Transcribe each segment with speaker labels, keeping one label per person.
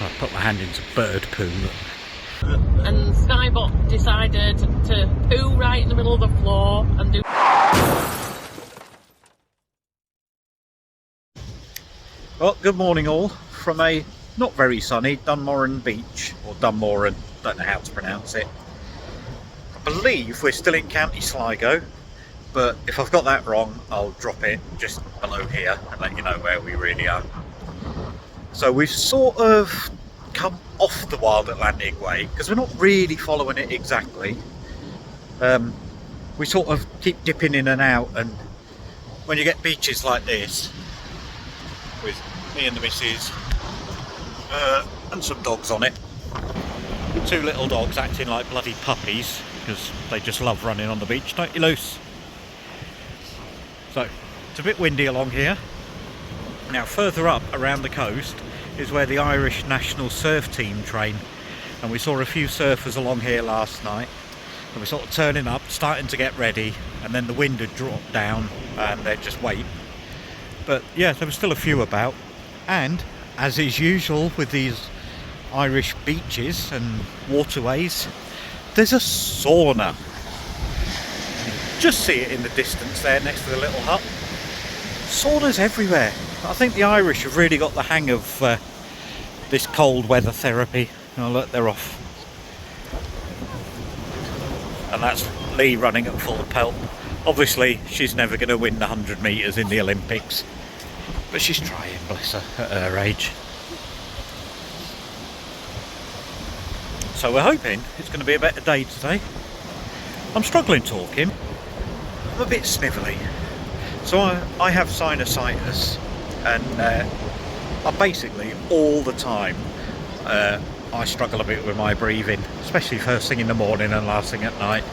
Speaker 1: I put my hand into bird poo.
Speaker 2: And Skybot decided to poo right in the middle of the floor and do...
Speaker 1: Well, good morning all from a not very sunny Dunmoran beach, or Dunmoran, don't know how to pronounce it. I believe we're still in County Sligo, but if I've got that wrong I'll drop it just below here and let you know where we really are. So we've sort of come off the Wild Atlantic way because we're not really following it exactly. We sort of keep dipping in and out, and when you get beaches like this with me and the missus and some dogs on it, two little dogs acting like bloody puppies because they just love running on the beach, don't you, Luce? So it's a bit windy along here. Now further up around the coast is where the Irish national surf team train, and we saw a few surfers along here last night, and we're sort of turning up, starting to get ready, and then the wind had dropped down and they'd just wait. But yeah, there were still a few about, and as is usual with these Irish beaches and waterways, there's a sauna. Just see it in the distance there next to the little hut. Saunas everywhere. I think the Irish have really got the hang of this cold weather therapy. Oh look, they're off. And that's Lee running at full pelt. Obviously she's never going to win the 100 metres in the Olympics, but she's trying, bless her, at her age. So we're hoping it's going to be a better day today. I'm struggling talking. I'm a bit snivelly. So I have sinusitis, and I basically all the time I struggle a bit with my breathing, especially first thing in the morning and last thing at night.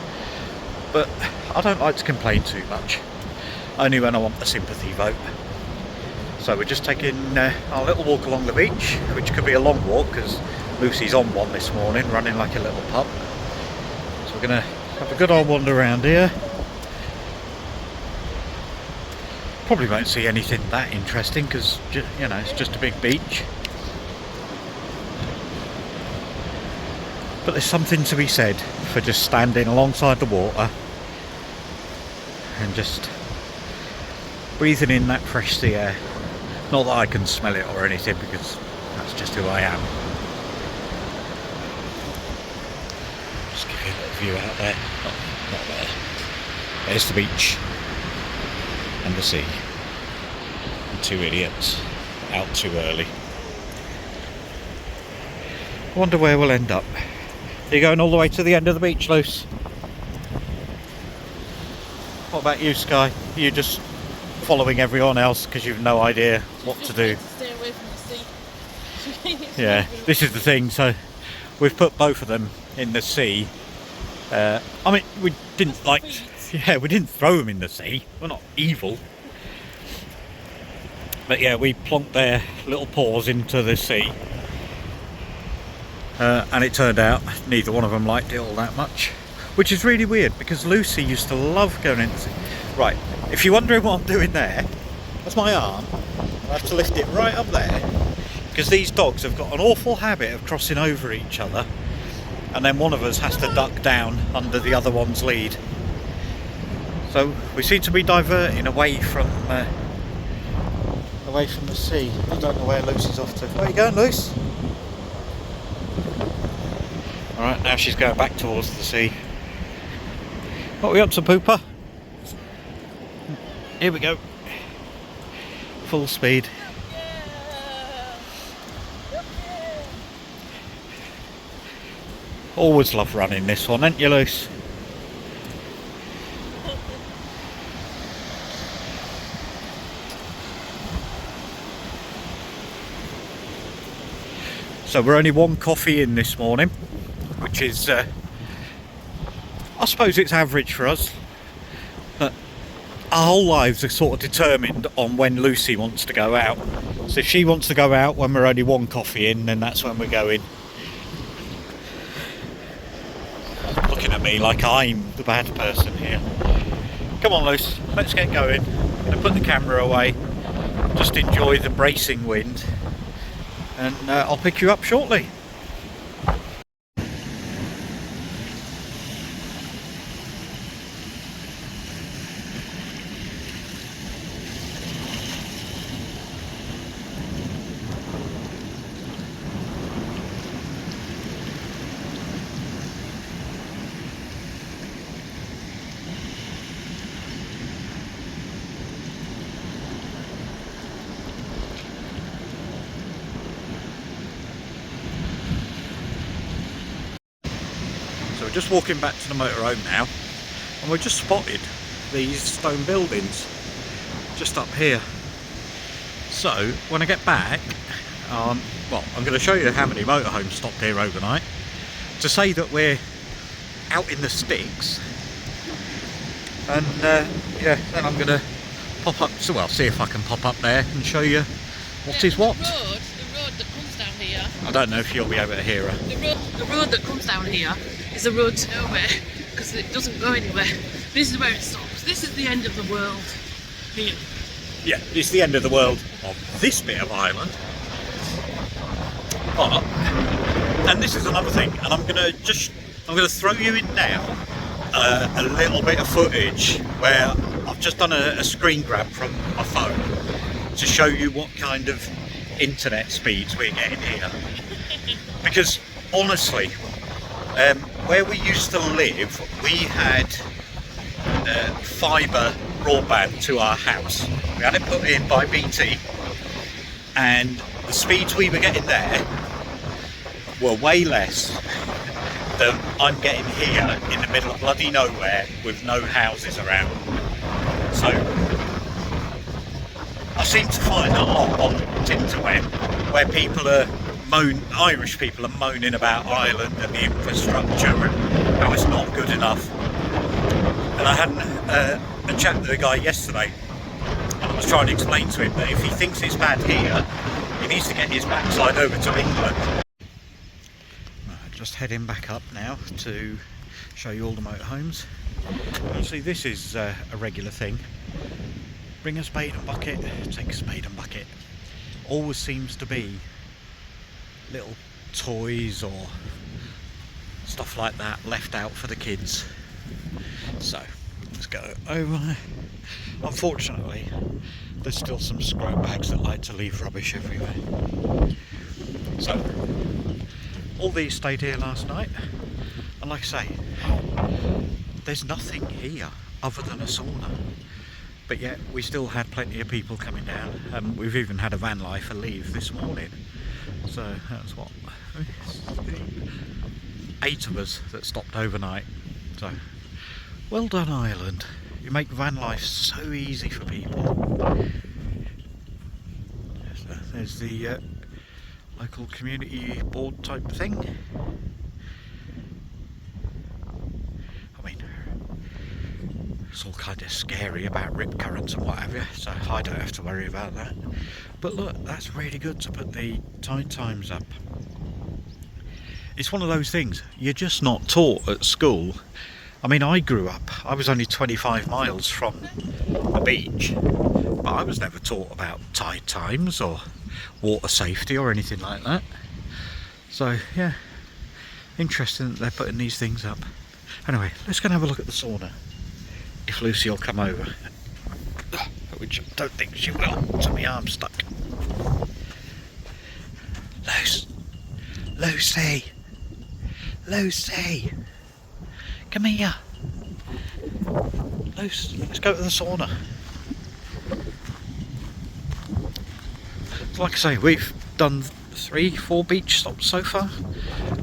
Speaker 1: But I don't like to complain too much, only when I want a sympathy vote. So we're just taking our little walk along the beach, which could be a long walk because Lucy's on one this morning, running like a little pup. So we're going to have a good old wander around here. Probably won't see anything that interesting because, you know, it's just a big beach. But there's something to be said for just standing alongside the water and just breathing in that fresh sea air. Not that I can smell it or anything, because that's just who I am. Just give you a little view out there. Not there. There's the beach and the sea. And two idiots out too early. I wonder where we'll end up. Are you going all the way to the end of the beach, Luce? What about you, Sky? Are you just following everyone else because you've no idea what to do?
Speaker 2: Stay away from the sea.
Speaker 1: Yeah, this is the thing. So we've put both of them in the sea. I mean, we didn't we didn't throw them in the sea. We're not evil. But yeah, we plonked their little paws into the sea. And it turned out neither one of them liked it all that much, which is really weird because Lucy used to love going into... Right, if you're wondering what I'm doing there, that's my arm. I have to lift it right up there because these dogs have got an awful habit of crossing over each other, and then one of us has to duck down under the other one's lead. So we seem to be diverting away from the sea. I don't know where Lucy's off to. Where are you going, Luce? Alright, now she's going back towards the sea. What are we up to, Pooper? Here we go. Full speed. Always love running this one, ain't you, Luce? So we're only one coffee in this morning, which is, I suppose it's average for us. But our whole lives are sort of determined on when Lucy wants to go out. So if she wants to go out when we're only one coffee in, then that's when we're going. Looking at me like I'm the bad person here. Come on, Luce, let's get going. I'm going to put the camera away, just enjoy the bracing wind and I'll pick you up shortly. So we're just walking back to the motorhome now, and we've just spotted these stone buildings just up here. So when I get back, well, I'm going to show you how many motorhomes stopped here overnight. To say that we're out in the sticks, and yeah, then I'm going to pop up, so well, see if I can pop up there and show you what is what.
Speaker 2: The road that comes down here.
Speaker 1: I don't know if you'll be able to hear her.
Speaker 2: The road that comes down here is a road to nowhere because it doesn't go anywhere. This is where it stops. This is the end of the world here.
Speaker 1: Yeah, it's the end of the world on this bit of island. But, and this is another thing, and I'm gonna throw you in now a little bit of footage where I've just done a screen grab from my phone to show you what kind of internet speeds we're getting here. Because honestly, where we used to live, we had fibre broadband to our house. We had it put in by BT, and the speeds we were getting there were way less than I'm getting here in the middle of bloody nowhere with no houses around. So I seem to find a lot on Tinterweb where people are Irish people are moaning about Ireland and the infrastructure and how it's not good enough. And I had a chat with a guy yesterday, and I was trying to explain to him that if he thinks it's bad here, he needs to get his backside over to England. Right, just heading back up now to show you all the motorhomes. Obviously this is a regular thing. Bring a spade and bucket, take a spade and bucket. Always seems to be little toys or stuff like that left out for the kids. So let's go over. Unfortunately, there's still some scrap bags that like to leave rubbish everywhere. So all these stayed here last night, and like I say, there's nothing here other than a sauna. But yet we still had plenty of people coming down. We've even had a van lifer leave this morning. So that's what, 8 of us that stopped overnight. So well done, Ireland. You make van life so easy for people. So there's the local community board type thing. I mean, it's all kind of scary about rip currents and what have you, so I don't have to worry about that. But look, that's really good to put the tide times up. It's one of those things you're just not taught at school. I mean, I grew up, I was only 25 miles from the beach, but I was never taught about tide times or water safety or anything like that. So yeah, interesting that they're putting these things up. Anyway, let's go and have a look at the sauna, if Lucy will come over, which I don't think she will, so my arm's stuck. Lucy, come here. Let's go to the sauna. So like I say, we've done 3-4 beach stops so far,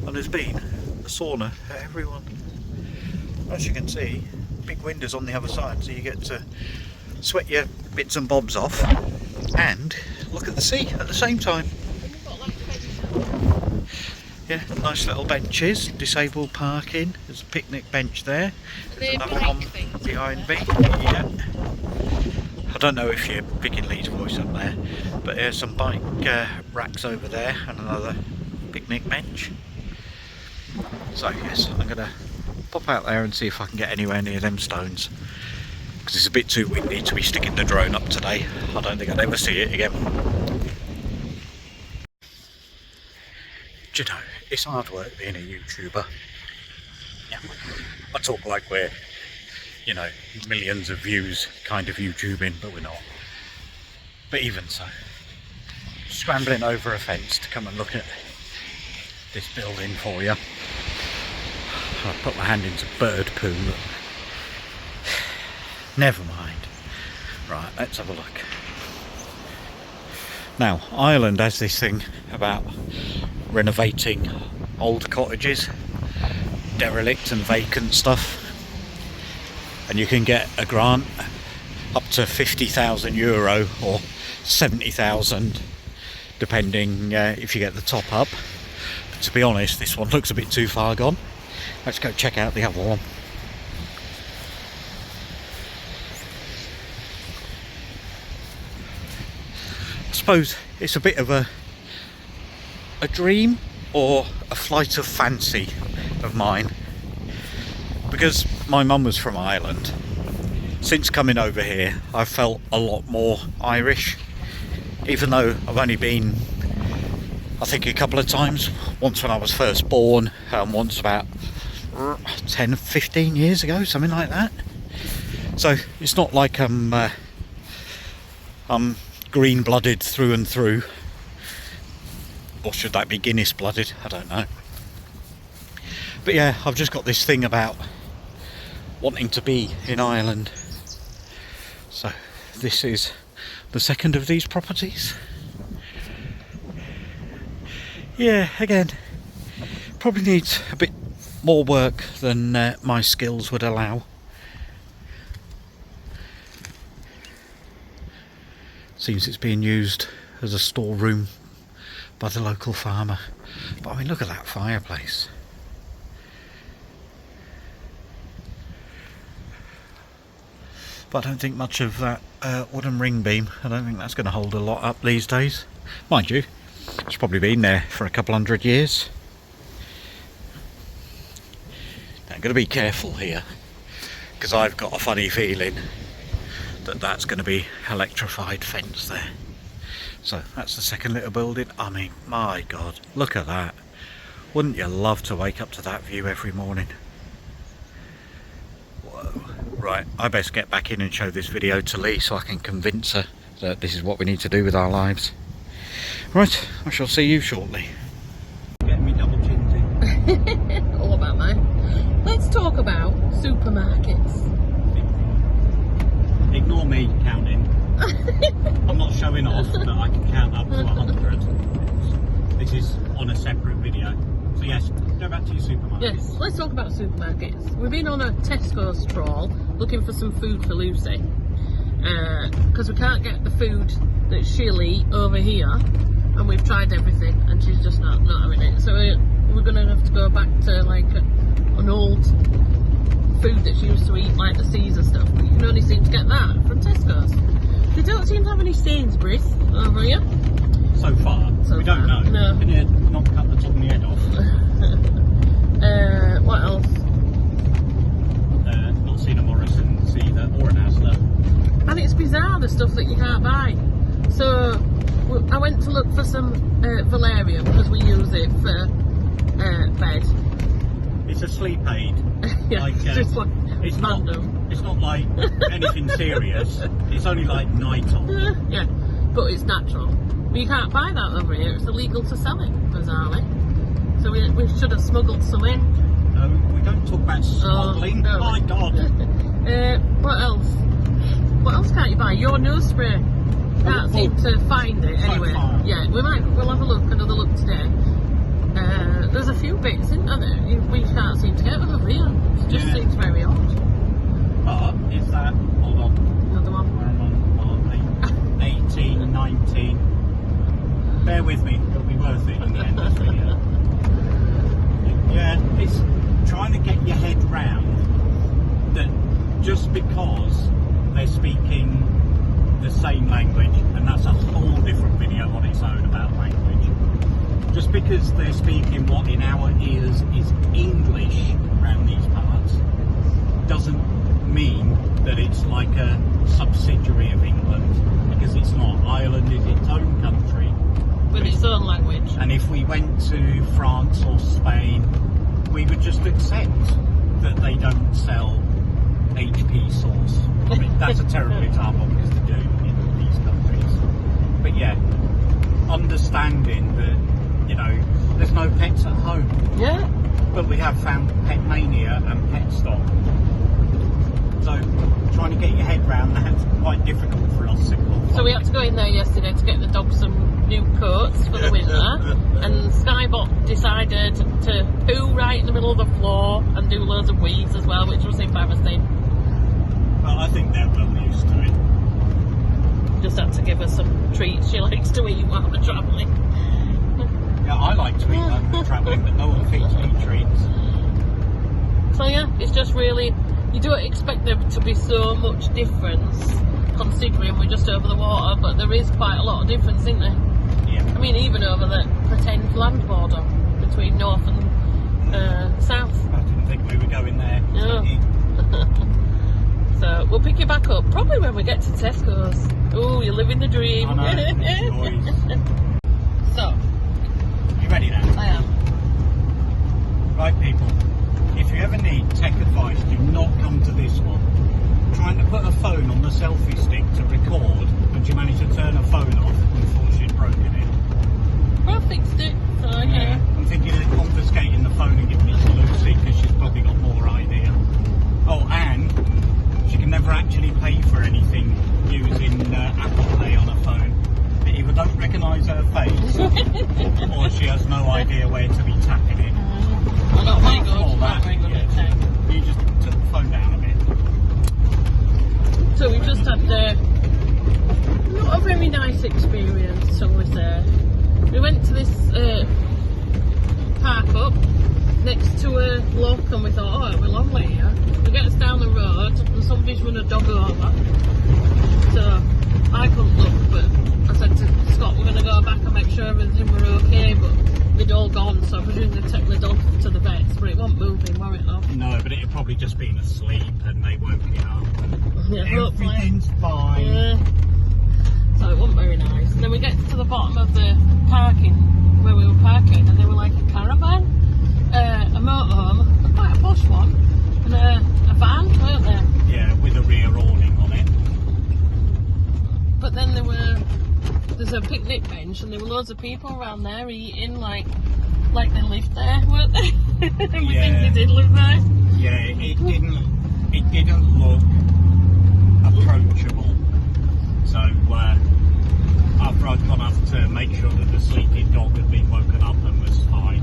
Speaker 1: and there's been a sauna for everyone. As you can see, big windows on the other side, so you get to sweat your bits and bobs off and look at the sea at the same time. Yeah, nice little benches, disabled parking, there's a picnic bench there, there's another one behind me. Yeah. I don't know if you're picking Lee's voice up there, but there's some bike racks over there and another picnic bench. So yes, I'm going to pop out there and see if I can get anywhere near them stones, because it's a bit too windy to be sticking the drone up today. I don't think I'd ever see it again. Do you know, it's hard work being a YouTuber. Yeah. I talk like we're, you know, millions of views kind of YouTubing, but we're not. But even so, scrambling over a fence to come and look at this building for you. I put my hand into bird poo. Never mind. Right, let's have a look. Now, Ireland has this thing about renovating old cottages, derelict and vacant stuff, and you can get a grant up to €50,000 or 70,000 depending if you get the top up. But to be honest, this one looks a bit too far gone. Let's go check out the other one. I suppose it's a bit of a dream or a flight of fancy of mine, because my mum was from Ireland. Since coming over here, I've felt a lot more Irish, even though I've only been, I think, a couple of times. Once when I was first born, and once about 10-15 years ago, something like that. So it's not like I'm green-blooded through and through, or should that be Guinness-blooded? I don't know. But yeah, I've just got this thing about wanting to be in Ireland. So this is the second of these properties. Yeah, again, probably needs a bit more work than my skills would allow. Seems it's being used as a storeroom by the local farmer. But I mean, look at that fireplace. But I don't think much of that wooden ring beam. I don't think that's going to hold a lot up these days. Mind you, it's probably been there for a couple hundred years. I'm going to be careful here, because I've got a funny feeling that that's going to be electrified fence there. So that's the second little building. I mean, my God, look at that. Wouldn't you love to wake up to that view every morning? Whoa. Right, I best get back in and show this video to Lee so I can convince her that this is what we need to do with our lives. Right, I shall see you shortly. Getting me double chins in.
Speaker 2: All about mine. Let's talk about supermarkets.
Speaker 1: Ignore me counting. I'm not showing off, but I can count up to 100. This is on a separate video. So yes, go back to your supermarkets.
Speaker 2: Yes, let's talk about supermarkets. We've been on a Tesco's trawl looking for some food for Lucy. Because we can't get the food that she'll eat over here. And we've tried everything and she's just not having it. So we're going to have to go back to like an old food that she used to eat, like the Caesar stuff. But you can only seem to get that from Tesco's. They don't seem to have any Sainsbury's over here.
Speaker 1: So far, we don't know.
Speaker 2: No.
Speaker 1: Can you not cut the top of my head off?
Speaker 2: What else?
Speaker 1: Not seen a Morrison's either, or an Asda.
Speaker 2: And it's bizarre, the stuff that you can't buy. So I went to look for some valerian because we use it for bed.
Speaker 1: It's a sleep aid.
Speaker 2: Yeah,
Speaker 1: like,
Speaker 2: just like
Speaker 1: it's
Speaker 2: random.
Speaker 1: It's not like anything serious. It's only like Nighton.
Speaker 2: Yeah, but it's natural. But you can't buy that over here. It's illegal to sell it, bizarrely. So we should have smuggled some in.
Speaker 1: No, we don't talk about smuggling.
Speaker 2: Oh, no.
Speaker 1: My God.
Speaker 2: What else? What else can't you buy? Your nose spray. Can't seem to find it anyway. Yeah, we'll have another look today. There's a few bits, isn't there? We can't seem to get them over here. It just seems very odd.
Speaker 1: But is that, hold on.
Speaker 2: Another one.
Speaker 1: We're on 18, 19. Bear with me, it'll be worth it in the end of this video. Yeah, it's trying to get your head round that just because they're speaking the same language, and that's a whole different video on its own about language. Just because they're speaking what in our ears is English around these parts doesn't mean that it's like a subsidiary of England, because it's not. Ireland is its own country
Speaker 2: with its own language.
Speaker 1: And if we went to France or Spain, we would just accept that they don't sell HP sauce. I mean, that's a terrible example because they do in these countries. But yeah, understanding that, you know, there's no pets at home.
Speaker 2: Yeah.
Speaker 1: But we have found Pet Mania and Pet Stop. So trying to get your head around that's quite difficult for us simple.
Speaker 2: So we had to go in there yesterday to get the dog some new coats for the winter, and Skybot decided to poo right in the middle of the floor and do loads of weeds as well, which was embarrassing.
Speaker 1: Well, I think they're well used to it.
Speaker 2: Just had to give her some treats she likes to eat while we're travelling.
Speaker 1: Yeah, I like to eat when we're travelling, but no one feeds me treats.
Speaker 2: So yeah, it's just really, you don't expect there to be so much difference considering we're just over the water, but there is quite a lot of difference, isn't there?
Speaker 1: Yeah.
Speaker 2: I mean, even over the pretend land border between north and south.
Speaker 1: I didn't think we were going there.
Speaker 2: No. So we'll pick you back up probably when we get to Tesco's. Oh, you're living the dream.
Speaker 1: I know, it's noise.
Speaker 2: So,
Speaker 1: You ready now?
Speaker 2: I am.
Speaker 1: Right, people, if you ever need tech advice, do not come to this one. Trying to put a phone on the selfie stick to record, and you manage to turn a phone off and thought she'd broken it.
Speaker 2: Well, I fixed it, so yeah.
Speaker 1: I'm thinking of confiscating the phone and giving it to Lucy because she's probably got more idea. Oh, and she can never actually pay for anything using Apple Pay on her phone. It either don't recognise her face or she has no idea where to be tapping it.
Speaker 2: I'm not very good.
Speaker 1: All
Speaker 2: Not
Speaker 1: that,
Speaker 2: very good
Speaker 1: yeah.
Speaker 2: at tech.
Speaker 1: You just took the phone down a bit.
Speaker 2: So we just had not a very nice experience, shall we say. We went to this park up next to a lock and we thought, oh, we're long way here. We get us down the road and somebody's run a dog over. So I couldn't look, but I said to Scott, we're going to go back and make sure everything were okay, but they'd all gone, so I presume they'd take the dog to the vets, but it wasn't moving, were it, love?
Speaker 1: No, but it'd probably just been asleep and they woke it up.
Speaker 2: Yeah, hopefully.
Speaker 1: Everything's fine.
Speaker 2: Yeah. So it wasn't very nice. And then we get to the bottom of the parking, where we were parking, and there were like a caravan, a motorhome, quite a posh one, and a van, weren't there?
Speaker 1: Yeah, with a rear awning on it.
Speaker 2: But then there's a picnic bench, and there were loads of people around there eating like they lived there, weren't they? We think they did live there.
Speaker 1: Yeah, it didn't look approachable. So after I'd gone up to make sure that the sleeping dog had been woken up and was fine,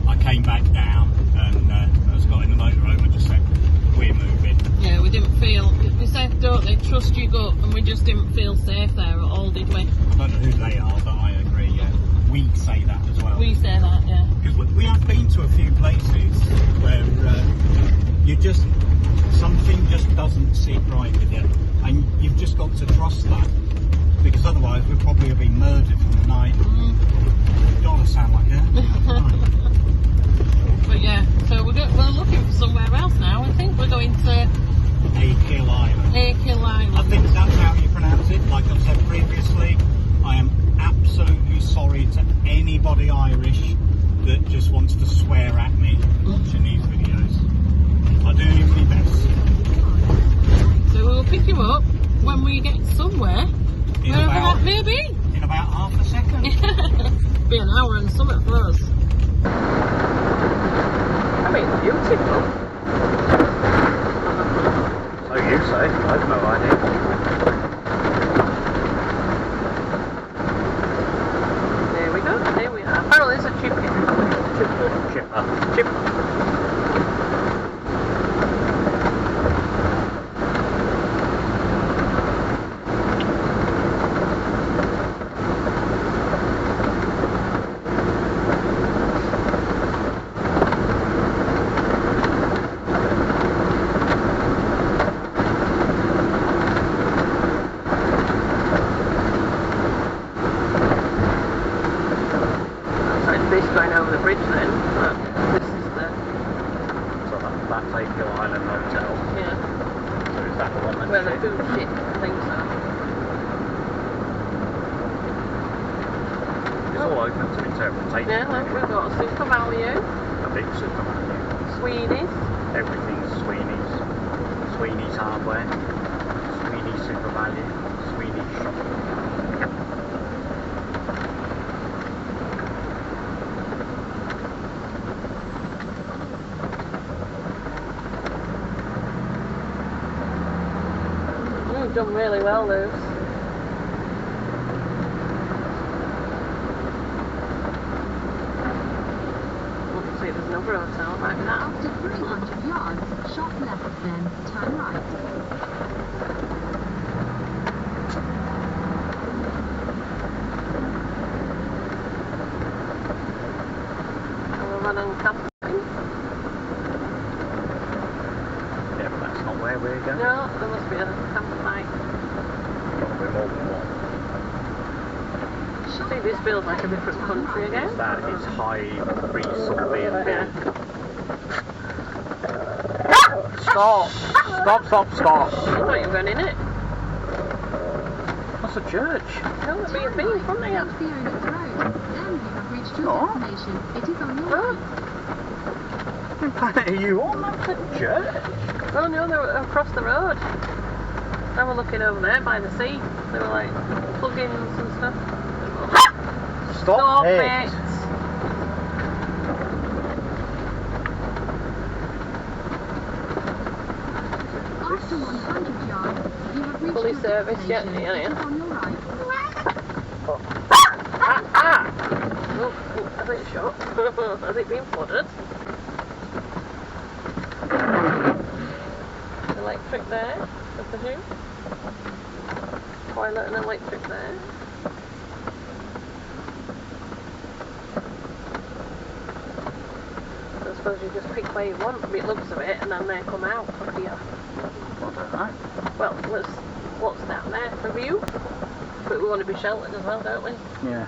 Speaker 1: I came back down and I got in the motorhome and just said, we're moving.
Speaker 2: Yeah, we didn't feel, we said, don't they, trust your gut, and we just didn't feel safe there at all, did we?
Speaker 1: I don't know who they are, but I agree, yeah. We say that as well.
Speaker 2: We say that, yeah.
Speaker 1: Because we have been to a few places where something just doesn't sit right with you, and you've just got to trust that, because otherwise we'd probably have been murdered in the night. Don't want to sound like her.
Speaker 2: But yeah, so we're looking for somewhere else now. I think we're going to
Speaker 1: Hill Island.
Speaker 2: Hill Island.
Speaker 1: I think that's how you pronounce it. Like I've said previously, I am absolutely sorry to anybody Irish that just wants to swear at me watching these videos. I do my best.
Speaker 2: So we'll pick you up when we get somewhere. Wherever that may be.
Speaker 1: In about half a second.
Speaker 2: Be an hour and something for us. I mean, it's beautiful.
Speaker 1: So you say, I've no idea.
Speaker 2: There we go, there we are. Oh, there's a chicken.
Speaker 1: Chipper.
Speaker 2: This going over the bridge then, but this is the...
Speaker 1: So that's Hill Island Hotel.
Speaker 2: Yeah.
Speaker 1: So is that the one that's
Speaker 2: Where the food shit, I think so.
Speaker 1: all open to interpretation.
Speaker 2: Yeah, look, we've got a super value.
Speaker 1: A big super value.
Speaker 2: Sweeney's.
Speaker 1: Everything's Sweeney's. Sweeney's hardware. Sweeney's super value. Sweeney's shopping.
Speaker 2: You've done really well, Luce. Let's see, there's another hotel right now.
Speaker 3: After 300 yards, sharp left, then turn right.
Speaker 2: And we're running camping.
Speaker 1: Yeah, but that's not where we're going.
Speaker 2: No, there must be a campsite.
Speaker 1: Probably more than one.
Speaker 2: I think this feels like a different country again.
Speaker 1: That is high resort B&B. Stop! Stop, stop, stop!
Speaker 2: I thought you were going in it.
Speaker 1: That's a church.
Speaker 2: No, the B&B in front of you.
Speaker 3: Take the Owners Road. Then you have reached your
Speaker 1: Oh.
Speaker 3: destination. It is on your
Speaker 2: Oh.
Speaker 3: right.
Speaker 1: What planet are you on? That's a church.
Speaker 2: Oh no, they were across the road. They were looking over there by the sea. They were like plugins and stuff.
Speaker 1: Stop it!
Speaker 3: After 100 yards, you have reached
Speaker 2: Fully
Speaker 3: your
Speaker 2: serviced yet,
Speaker 3: destination.
Speaker 2: yeah,
Speaker 3: It
Speaker 2: yeah.
Speaker 3: is on your right.
Speaker 2: Oh, has it shut? Has it been flooded? Electric there, I presume. Toilet and electric there. I suppose you just pick where you want from the looks of it and then they come out of here.
Speaker 1: I don't know.
Speaker 2: Well, what's down there? A view? But we want to be sheltered as well, don't we?
Speaker 1: Yeah.